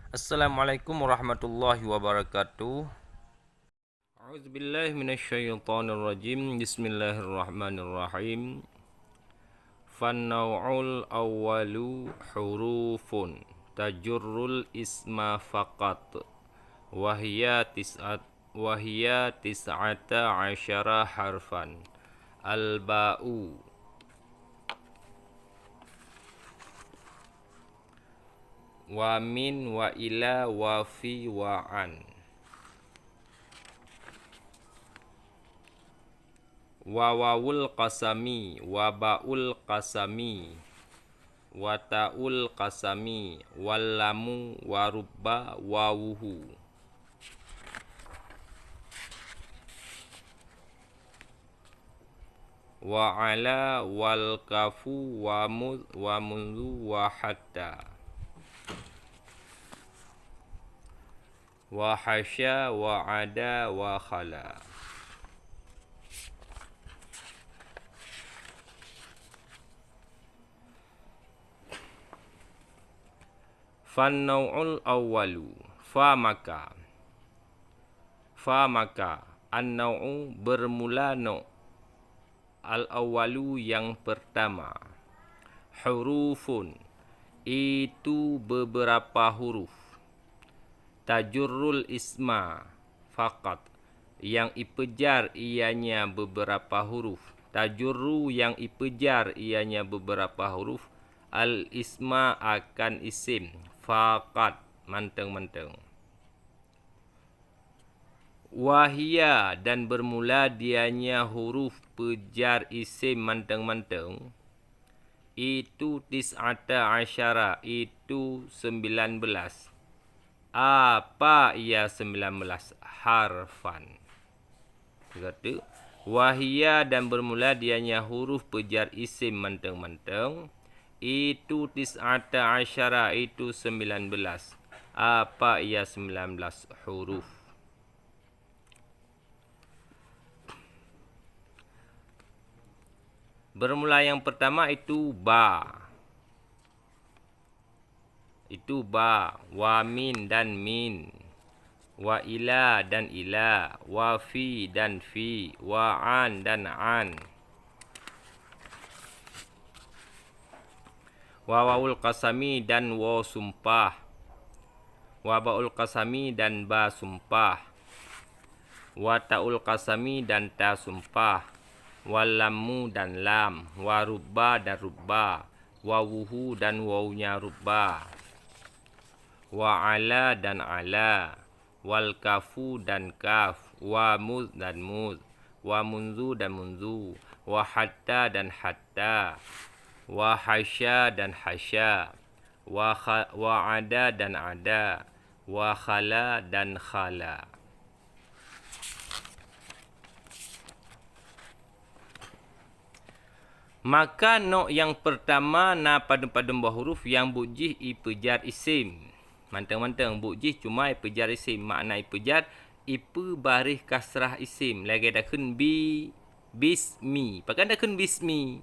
Assalamualaikum warahmatullahi wabarakatuh. A'udzubillahi minasyaitonirrajim. Bismillahirrahmanirrahim. Fannau'ul awwalu hurufun tajurrul isma faqat wahya tis'ata asyara harfan. Al-ba'u wa min wa ila wa fi wa an wa wawul qasami wa baul qasami wa taul qasami wal lamu wa rubba wa wuhu wa ala wal kafu wa muz wa munzu wa hatta wa hasya wa ada wa khala. Fannau'ul awwalu fa maka an-nau'u bermula no' al-awwalu yang pertama, hurufun itu beberapa huruf, tajurrul isma faqat yang ipejar ianya beberapa huruf, tajurru yang ipejar ianya beberapa huruf, al-isma akan isim faqat manteng-manteng. Wahia dan bermula dianya huruf pejar isim manteng-manteng, itu tis'ata asyara, itu 19. Apa ia 19? Harfan. Kata wahia dan bermula dianya huruf pejar isim manteng-manteng, itu tis'ata asyara, itu 19. Apa ia 19 huruf? Bermula yang pertama itu ba. Itu ba, wa min dan min, wa ila dan ila, wa fi dan fi, wa an dan an. Wa wawul qasami dan wa sumpah. Wa baul qasami dan ba sumpah. Wa taul qasami dan ta sumpah. Wa lamu dan lam, wa rubba dan rubba, wa wuhu dan wawunya rubba, wa ala dan ala, wal kafu dan kaf, wa muz dan muz, wa munzu dan munzu, wa hatta dan hatta, wa hasya dan hasya, wa ada dan ada, wa khala dan khala. Maka no yang pertama na pada buah huruf yang bujih ipejar isim. Manteng-manteng bujih cuma ipejar isim. Makna ipejar ipe baris kasrah isim. Lagi dah kun bismi. Pakai dah kun bismi.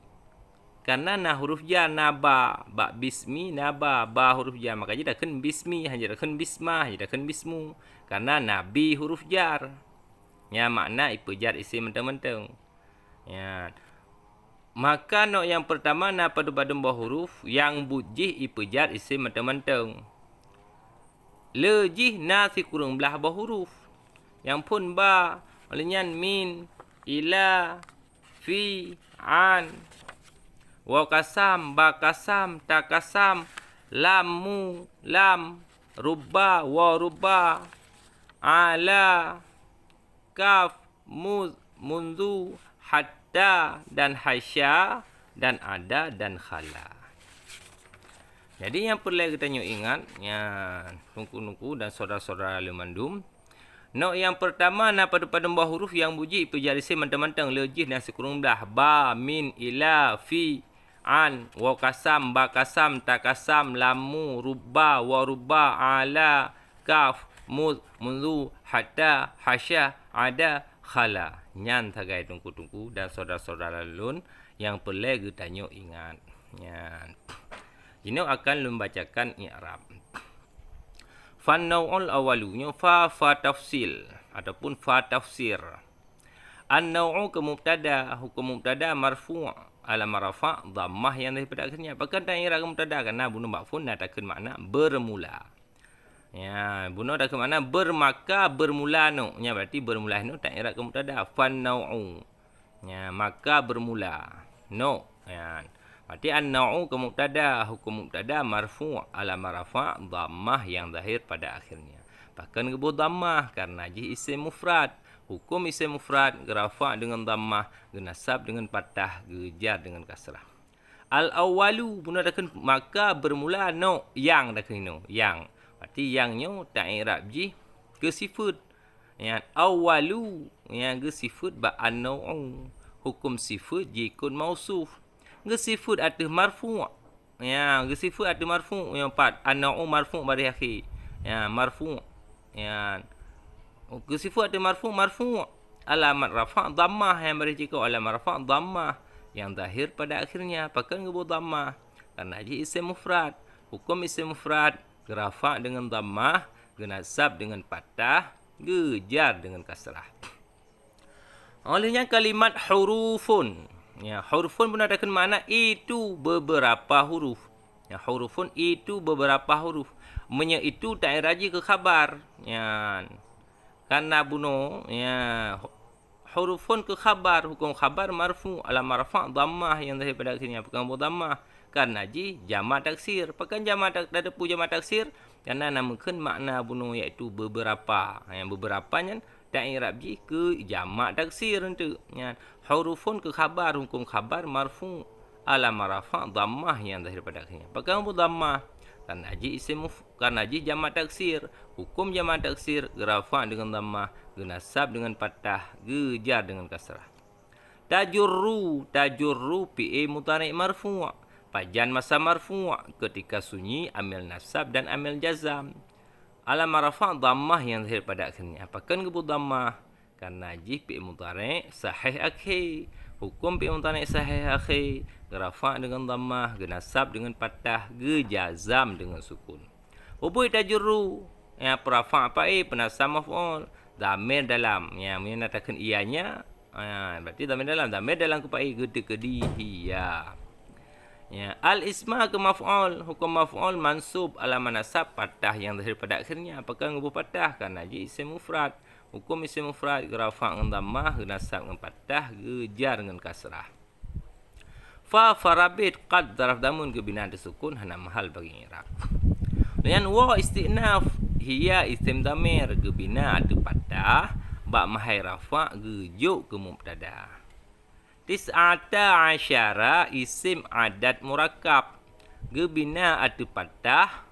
Karena na huruf jar na ba. Ba bismi na ba. Ba huruf jar. Makanya dah kun bismi. Hanya dah kun bismah. Hanya dah kun bismu. Karena nabi huruf jar. Ya makna ipejar isim manteng-manteng. Ya. Maka no yang pertama na pada buah huruf yang bujih ipejar isim manteng-manteng. Lejih na si kurang belah buah huruf. Yang pun ba, olehnya min, ila, fi, an, wa kasam, ba kasam, ta kasam, lamu, lam, rubba, wa rubba, ala, kaf, muz, munzu, hatta dan hasya dan ada dan khala. Jadi yang perlu kita ingat ya nungku-nungku dan saudara-saudara lemandum. No yang pertama na pada buah huruf yang buji ipejar isim manteng-manteng lejih dan sekurang belah ba min ila fi an wa kasam ba kasam ta kasam lamu rubba wa rubba ala kaf muz munzu hatta hasya ada khala. Nyan tagai tungku-tungku dan saudara-saudara lun yang perlu kita ingat. Nyan. Ini akan membacakan i'rab. Fan-naw'ul awalunya fa tafsil ataupun fa tafsir. An-naw'u ke mubtada, hukum mubtada marfu' alam rafa' dhammah yang daripada akhirnya. Pakai ta'irab ke mubtada kerana bunuh maf'ul natakan makna bermula. Ya, bunuh dah ke makna bermaka bermula no. Ya, berarti bermula no ta'irab ke mubtada fan-naw'u. Ya, maka bermula. No. Ya. Berarti an-naw'u ke mubtada, hukum mubtada marfu' alam rafa' dhammah yang zahir pada akhirnya. Bahkan gebur dhammah kerana ji isim mufrad. Hukum isim mufrad gerafa' dengan dhammah, genasab dengan patah, gejar dengan kasrah. Al-awwalu punadakan maka bermula no yang dah kena yang. Berarti yangnya ta'irab ji ke sifat. Yang awwalu yang ke sifat ba an-naw'u. Hukum sifat jikun mausuf. Ke sifat atas marfu'. Ya, ke sifat atas marfu' yang empat. An-naw'u marfu' bari akhir. Ya, marfu'. Ya. Ke sifat atas marfu' alamat rafa' dhammah yang bari jika alamat rafa' dhammah yang zahir pada akhirnya. Pakai gebur dhammah. Karena ji isim mufrad. Hukum isim mufrad gerafa' dengan dhammah, genasab dengan patah, gejar dengan kasrah. Olehnya kalimat hurufun. Ya, hurufun pun ada makna itu beberapa huruf. Ya, hurufun itu beberapa huruf. Menya itu ta'irab ke khabar. Ya. Karena bunuh ya hurufun ke khabar, hukum khabar marfu' alam rafa' dhammah yang zahir pada akhirnya. Bukan dhammah. Karena ji jamak taksir. Pakai jamak ada pu jamak taksir karena namakan makna bunuh iaitu beberapa. Yang beberapanya ta'irab ji ke jamak taksir untuk ya. Hurufun ke khabar, hukum khabar marfu' alam rafa' dhammah yang zahir pada akhirnya. Pakai dhammah karena ji isim karena ji jamak taksir. Hukum jamak taksir gerafa' dengan dhammah, genasab dengan patah, gejar dengan kasrah. Tajurru fi'il mudhari' marfu'. Pajan masa marfu' ketika sunyi amil nasab dan amil jazam. Alam rafa' dhammah yang zahir pada akhirnya. Apakah gebur dhammah? Karena ji fi'il mudhari' sahih akhir. Hukum fi'il mudhari' sahih akhir gerafa' dengan dhammah, genasab dengan patah, gejazam dengan sukun. Hubui tajurru ya perafa' apa penasab maf'ul dhamir dalam ya menyatakan ianya berarti dhamir dalam kupai gede hiya. Ya, al-isma ke maf'ul, hukum maf'ul mansub ala manasab patah yang zahir pada akhirnya. Apakah ngubuh patah? Karena ji isim mufrad. Hukum isim mufrad gerafa' dengan dhammah, genasab dengan patah, gejar dengan kasrah. Fa farabit qad zaraf damun ke binaan disukun hana mahal bagi i'rab. Dengan wa istinaf hiya isim dhamir ke bina ada patah, ba mahai rafa' gejuk ke mubtada. Tis'ata asyara isim adat murakkab. Gebina ada patah.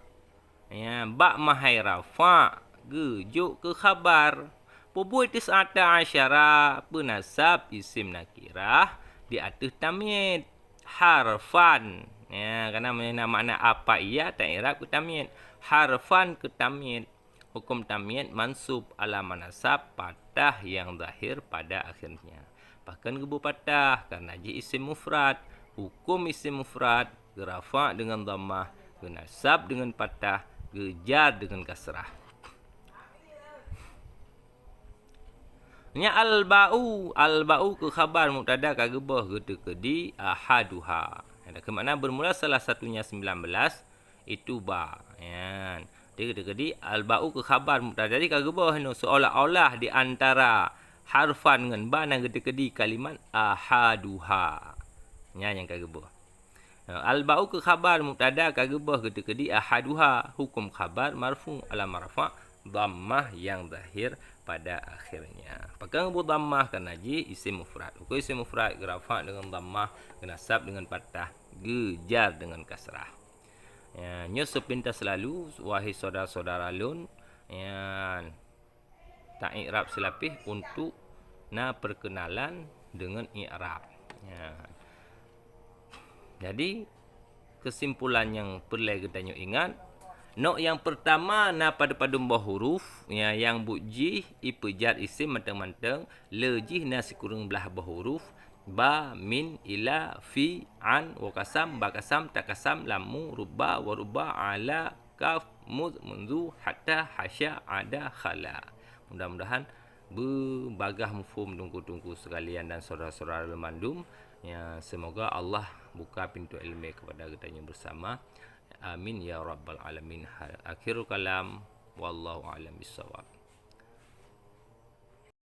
Ya, ba mahai rafa' gejuk ke khabar. Pubui tis'ata asyara penasab isim nakirah di atas tamyiz harfan. Ya, kerana makna apa ia ta'irab ke tamyiz. Harfan ke tamyiz. Hukum tamyiz mansub ala manasab patah yang zahir pada akhirnya. Bahkan gebur patah karena ji isim mufrad. Hukum isim mufrad gerafa' dengan dhammah, genasab dengan patah, gejar dengan kasrah. Nya al-ba'u ke khabar mubtada ka gebah gede ahaduha. Ada ke makna bermula salah satunya 19 itu ba. Ya. Dia gede al-ba'u ke khabar mubtada jadi ka gebah no seolah-olah di antara harfan dengan ba dan gede kalimat ahaduha. Nya yang ka gebah. Al-ba'u ke khabar mubtada ka gebah gede ahaduha. Hukum khabar marfu' ala marfa' dhammah yang zahir pada akhirnya. Pakai gebur dhammah karena ji isim mufrad. Hukum isim mufrad gerafa' dengan dhammah, genasab dengan patah, gejar dengan kasrah. Ya, nyo sepintas selalu wahai saudara-saudara lun ya ta'irab silapih untuk perkenalan dengan i'rab. Ya. Jadi kesimpulan yang perlu kita ingat, no yang pertama pada buah huruf ya yang buji ipejar isim mentang-mentang lejih nasi kurang belah buah huruf ba min ila fi an wa kasam ba kasam ta kasam lamu ruba wa ruba ala kaf mundu hatta hasya ada khala. Mudah-mudahan berbagah mufhum tunggu-tunggu sekalian dan saudara-saudara lemandum, ya, semoga Allah buka pintu ilmu kepada kita bersama. Amin ya rabbal alamin. Akhirul kalam wallahu alam bisawab.